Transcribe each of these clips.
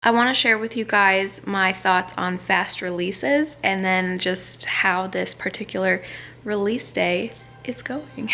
I want to share with you guys my thoughts on fast releases and then just how this particular release day is going.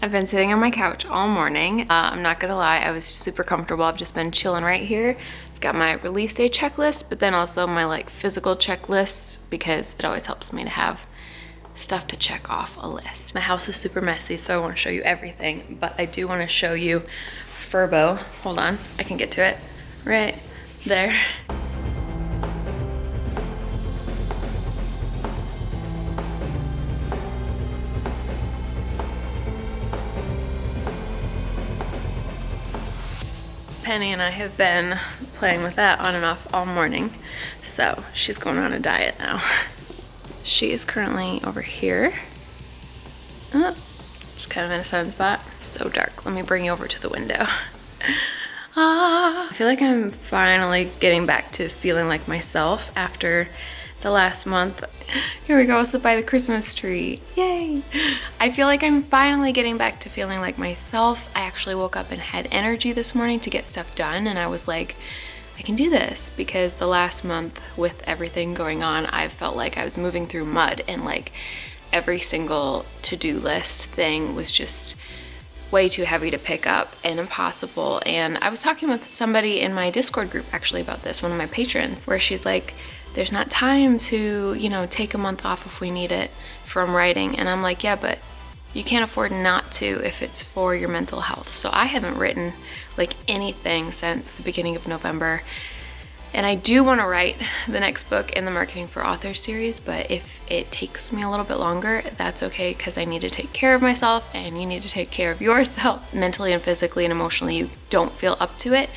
I've been sitting on my couch all morning. I'm not gonna lie, I was super comfortable. I've just been chilling right here. I've got my release day checklist, but then also my like physical checklist because it always helps me to have stuff to check off a list. My house is super messy, so I want to show you everything, but I do want to show you Furbo. Hold on, I can get to it right there. Penny and I have been playing with that on and off all morning, so she's going on a diet now. She is currently over here. Oh, just kind of in a sunspot. So dark. Let me bring you over to the window. I feel like I'm finally getting back to feeling like myself after the last month. Here we go, sit by the Christmas tree. Yay! I feel like I'm finally getting back to feeling like myself. I actually woke up and had energy this morning to get stuff done, and I was like, I can do this, because the last month with everything going on, I've felt like I was moving through mud, and like every single to-do list thing was just way too heavy to pick up and impossible. And I was talking with somebody in my Discord group actually about this, one of my patrons, where she's like, there's not time to, you know, take a month off if we need it from writing. And I'm like, yeah, but you can't afford not to if it's for your mental health. So I haven't written like anything since the beginning of November. And I do want to write the next book in the Marketing for Authors series, but if it takes me a little bit longer, that's okay, because I need to take care of myself and you need to take care of yourself. Mentally and physically and emotionally, you don't feel up to it,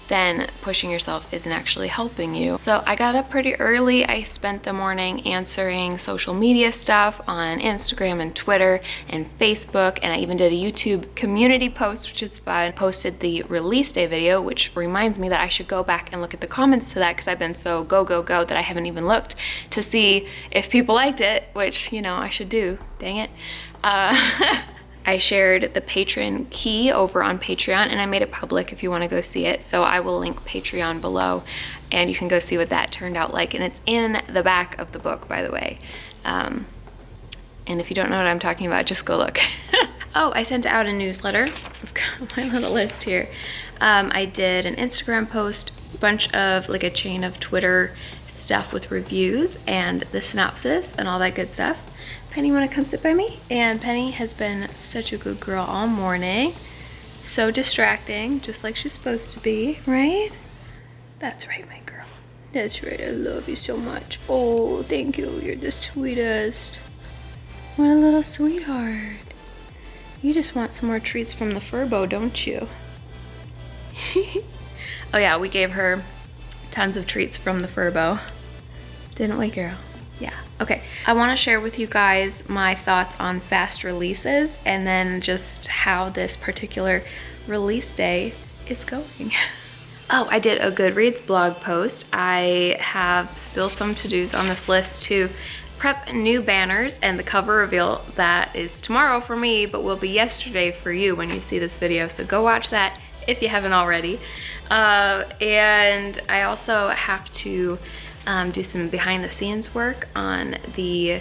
then pushing yourself isn't actually helping you. So I got up pretty early. I spent the morning answering social media stuff on Instagram and Twitter and Facebook, and I even did a YouTube community post, which is fun. Posted the release day video, which reminds me that I should go back and look at the comments to that, because I've been so go that I haven't even looked to see if people liked it, which, you know, I should do, dang it. I shared the patron key over on Patreon, and I made it public if you want to go see it. So I will link Patreon below, and you can go see what that turned out like. And it's in the back of the book, by the way. And if you don't know what I'm talking about, just go look. Oh, I sent out a newsletter. I've got my little list here. I did an Instagram post, a bunch of like a chain of Twitter stuff with reviews and the synopsis and all that good stuff. Penny, wanna come sit by me? And Penny has been such a good girl all morning. So distracting, just like she's supposed to be, right? That's right, my girl. That's right, I love you so much. Oh, thank you, you're the sweetest. What a little sweetheart. You just want some more treats from the Furbo, don't you? Oh yeah, we gave her tons of treats from the Furbo. Didn't we, girl? Yeah, okay. I want to share with you guys my thoughts on fast releases and then just how this particular release day is going. Oh, I did a Goodreads blog post. I have still some to-dos on this list to prep new banners, and the cover reveal that is tomorrow for me, but will be yesterday for you when you see this video. So go watch that if you haven't already. And I also have to do some behind the scenes work on the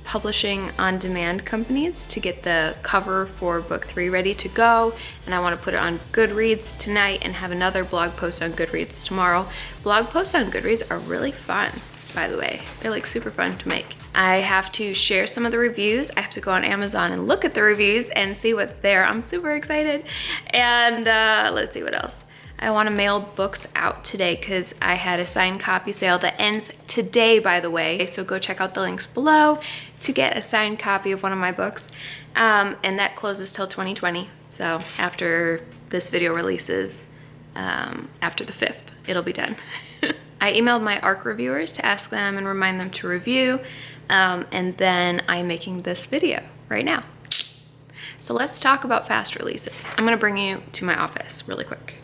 publishing on demand companies to get the cover for book 3 ready to go, and I want to put it on Goodreads tonight and have another blog post on Goodreads tomorrow. Blog posts on Goodreads are really fun, by the way. They're like super fun to make. I have to share some of the reviews. I have to go on Amazon and look at the reviews and see what's there. I'm super excited. And let's see what else. I want to mail books out today because I had a signed copy sale that ends today, by the way. So go check out the links below to get a signed copy of one of my books. And that closes till 2020. So after this video releases, after the 5th, it'll be done. I emailed my ARC reviewers to ask them and remind them to review. And then I'm making this video right now. So let's talk about fast releases. I'm gonna bring you to my office really quick.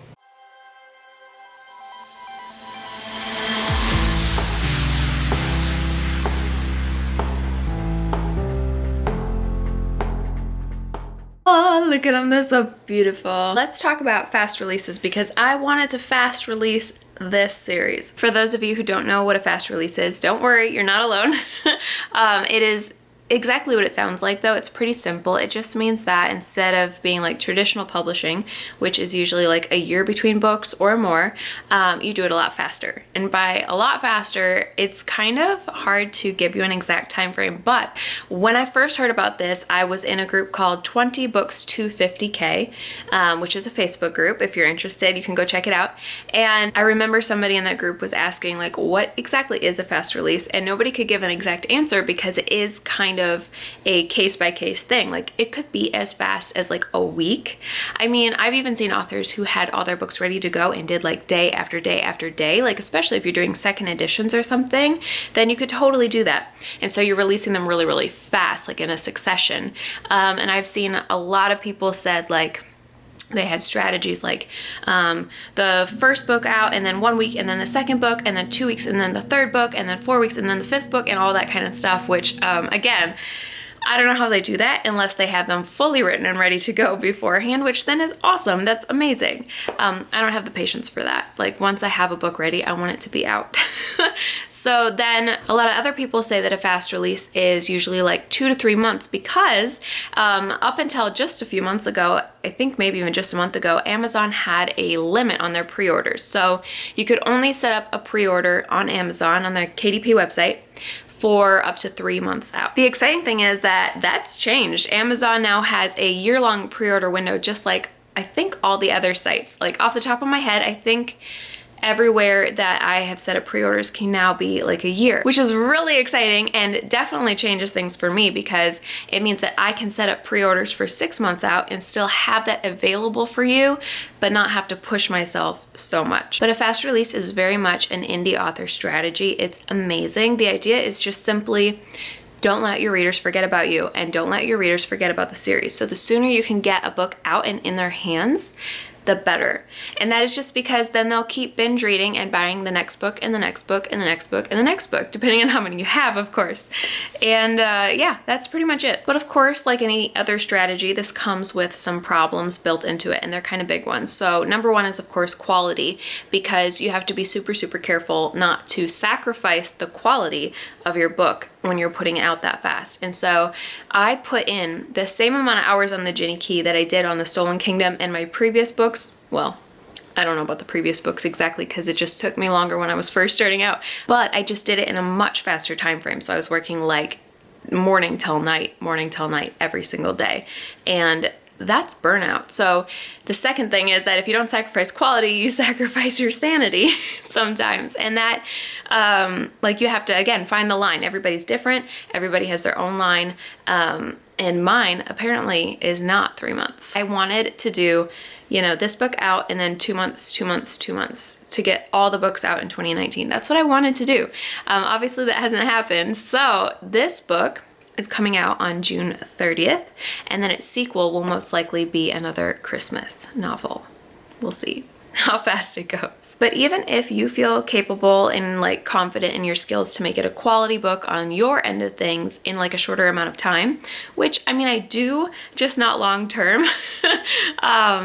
Oh, look at them, they're so beautiful. Let's talk about fast releases because I wanted to fast release this series. For those of you who don't know what a fast release is, don't worry, you're not alone. It is exactly what it sounds like, though. It's pretty simple. It just means that instead of being like traditional publishing, which is usually like a year between books or more, you do it a lot faster. And by a lot faster, it's kind of hard to give you an exact time frame. But when I first heard about this, I was in a group called 20 Books to 50K, which is a Facebook group. If you're interested, you can go check it out. And I remember somebody in that group was asking like, what exactly is a fast release? And nobody could give an exact answer because it is kind of a case-by-case thing. Like, it could be as fast as like a week. I mean, I've even seen authors who had all their books ready to go and did like day after day after day. Like, especially if you're doing second editions or something, then you could totally do that. And so you're releasing them really, really fast, like in a succession. And I've seen a lot of people said like, they had strategies like the first book out and then 1 week and then the second book and then 2 weeks and then the third book and then 4 weeks and then the fifth book and all that kind of stuff, which again, I don't know how they do that unless they have them fully written and ready to go beforehand, which then is awesome. That's amazing. I don't have the patience for that. Like, once I have a book ready, I want it to be out. So then a lot of other people say that a fast release is usually like 2 to 3 months because up until just a few months ago, I think maybe even just a month ago, Amazon had a limit on their pre-orders. So you could only set up a pre-order on Amazon on their KDP website for up to 3 months out. The exciting thing is that that's changed. Amazon now has a year-long pre-order window, just like I think all the other sites. Like, off the top of my head, I think everywhere that I have set up pre-orders can now be like a year, which is really exciting and definitely changes things for me because it means that I can set up pre-orders for 6 months out and still have that available for you, but not have to push myself so much. But a fast release is very much an indie author strategy. It's amazing. The idea is just simply don't let your readers forget about you and don't let your readers forget about the series. So the sooner you can get a book out and in their hands, the better. And that is just because then they'll keep binge reading and buying the next book and the next book and the next book and the next book, depending on how many you have, of course. And yeah, that's pretty much it. But of course, like any other strategy, this comes with some problems built into it, and they're kind of big ones. So number one is, of course, quality, because you have to be super, super careful not to sacrifice the quality of your book when you're putting it out that fast. And so I put in the same amount of hours on the Ginny Key that I did on the Stolen Kingdom and my previous books. Well, I don't know about the previous books exactly because it just took me longer when I was first starting out, but I just did it in a much faster time frame. So I was working like morning till night every single day. And that's burnout. So the second thing is that if you don't sacrifice quality, you sacrifice your sanity sometimes. And that, like, you have to, again, find the line. Everybody's different. Everybody has their own line. And mine apparently is not 3 months. I wanted to do, you know, this book out and then 2 months, 2 months, 2 months to get all the books out in 2019. That's what I wanted to do. Obviously that hasn't happened. So this book is coming out on June 30th, and then its sequel will most likely be another Christmas novel. We'll see how fast it goes. But even if you feel capable and like confident in your skills to make it a quality book on your end of things in like a shorter amount of time, which I mean I do, just not long term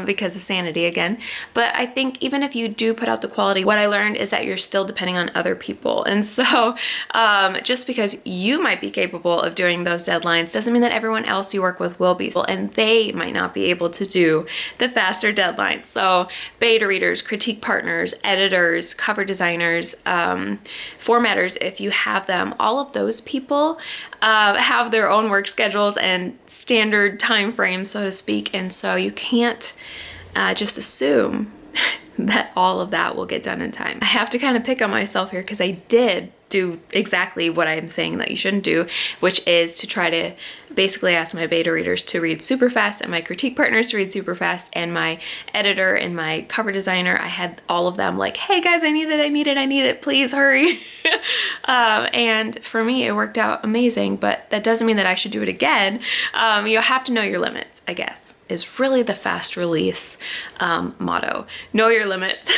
because of sanity again. But I think even if you do put out the quality, what I learned is that you're still depending on other people. And so just because you might be capable of doing those deadlines doesn't mean that everyone else you work with will be, and they might not be able to do the faster deadlines. So beta readers, critique partners, editors, cover designers, formatters, if you have them, all of those people have their own work schedules and standard time frames, so to speak. And so you can't just assume that all of that will get done in time. I have to kind of pick on myself here because I did do exactly what I'm saying that you shouldn't do, which is to try to basically ask my beta readers to read super fast and my critique partners to read super fast, and my editor and my cover designer, I had all of them like, hey guys, I need it, please hurry. And for me, it worked out amazing, but that doesn't mean that I should do it again. You have to know your limits, I guess, is really the fast release motto. Know your limits.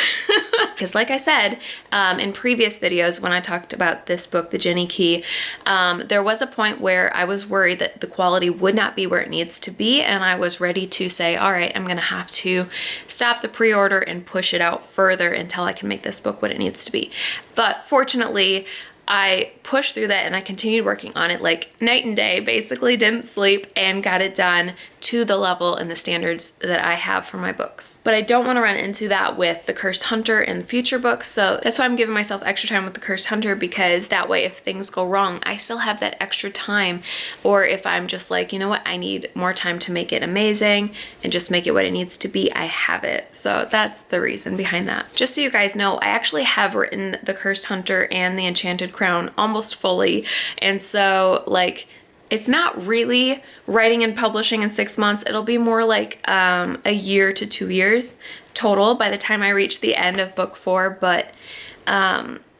Because like I said in previous videos when I talked about this book, The Jenny Key, there was a point where I was worried that the quality would not be where it needs to be, and I was ready to say, all right, I'm gonna have to stop the pre-order and push it out further until I can make this book what it needs to be. But fortunately, I pushed through that and I continued working on it like night and day, basically didn't sleep, and got it done to the level and the standards that I have for my books. But I don't want to run into that with The Cursed Hunter and the future books, so that's why I'm giving myself extra time with The Cursed Hunter, because that way if things go wrong, I still have that extra time. Or if I'm just like, you know what, I need more time to make it amazing and just make it what it needs to be, I have it. So that's the reason behind that. Just so you guys know, I actually have written The Cursed Hunter and The Enchanted Crown almost fully, and so like it's not really writing and publishing in 6 months. It'll be more like a year to 2 years total by the time I reach the end of book 4. But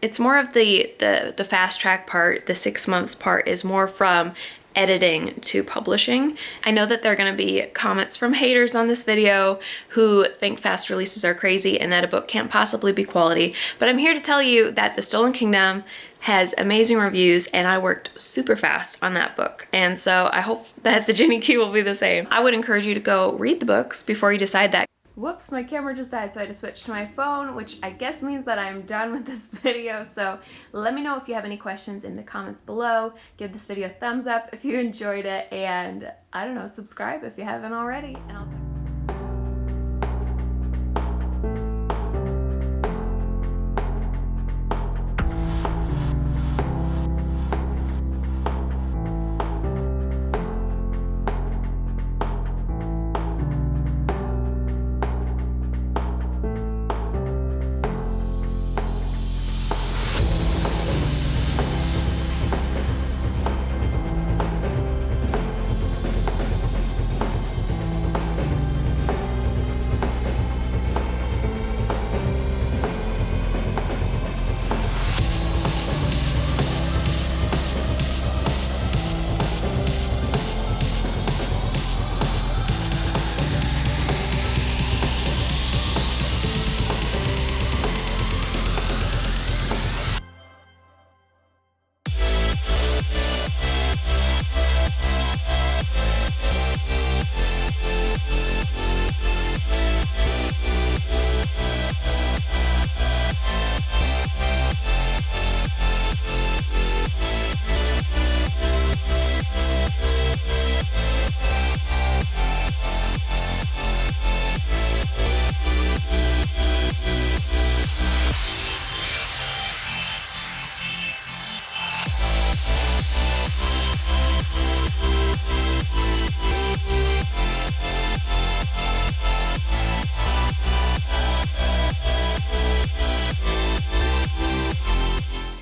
it's more of the fast track part. The 6 months part is more from editing to publishing. I know that there are going to be comments from haters on this video who think fast releases are crazy and that a book can't possibly be quality, but I'm here to tell you that The Stolen Kingdom has amazing reviews and I worked super fast on that book, and so I hope that The Jenny Key will be the same. I would encourage you to go read the books before you decide that. Whoops, my camera just died, so I had to switch to my phone, which I guess means that I'm done with this video. So let me know if you have any questions in the comments below. Give this video a thumbs up if you enjoyed it, and I don't know, subscribe if you haven't already, and I'll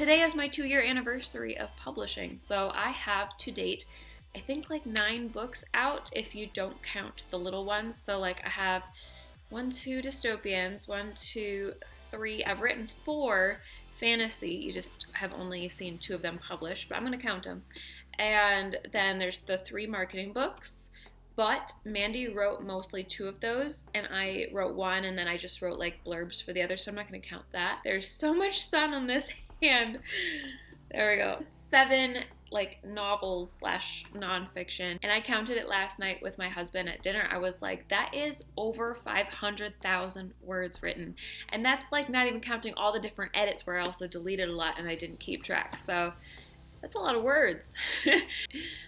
Today is my 2-year anniversary of publishing, so I have to date, I think like 9 books out if you don't count the little ones. So like I have 1, 2 dystopians, 1, 2, 3, I've written 4 fantasy, you just have only seen 2 of them published, but I'm gonna count them. And then there's the 3 marketing books, but Mandy wrote mostly 2 of those, and I wrote 1, and then I just wrote like blurbs for the other, so I'm not gonna count that. There's so much sun on this hand. There we go. 7 like novels slash nonfiction, and I counted it last night with my husband at dinner. I was like, that is over 500,000 words written, and that's like not even counting all the different edits where I also deleted a lot and I didn't keep track. So that's a lot of words.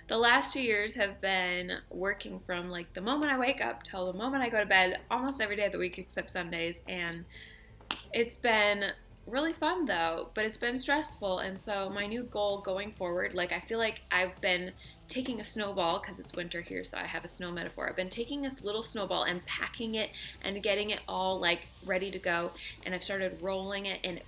The last 2 years have been working from like the moment I wake up till the moment I go to bed, almost every day of the week except Sundays, and it's been really fun though, but it's been stressful. And so my new goal going forward, like I feel like I've been taking a snowball, because it's winter here, so I have a snow metaphor. I've been taking a little snowball and packing it and getting it all like ready to go, and I've started rolling it, and it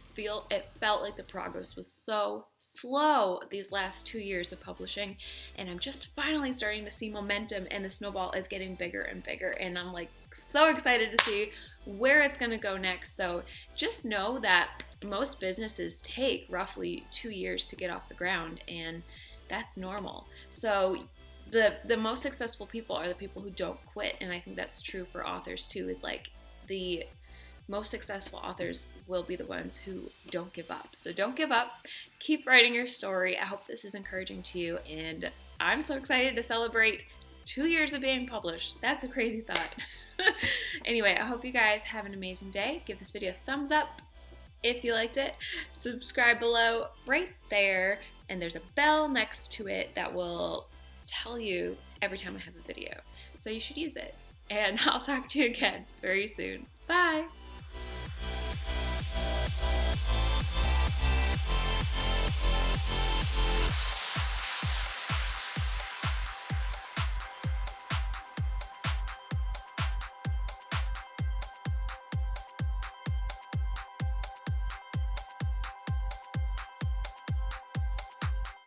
felt like the progress was so slow these last 2 years of publishing, and I'm just finally starting to see momentum, and the snowball is getting bigger and bigger, and I'm like so excited to see where it's going to go next. So just know that most businesses take roughly 2 years to get off the ground, and that's normal. So the most successful people are the people who don't quit, and I think that's true for authors too. Is like the most successful authors will be the ones who don't give up. So don't give up. Keep writing your story. I hope this is encouraging to you, and I'm so excited to celebrate 2 years of being published. That's a crazy thought. Anyway, I hope you guys have an amazing day. Give this video a thumbs up if you liked it. Subscribe below right there, and there's a bell next to it that will tell you every time I have a video. So you should use it. And I'll talk to you again very soon. Bye!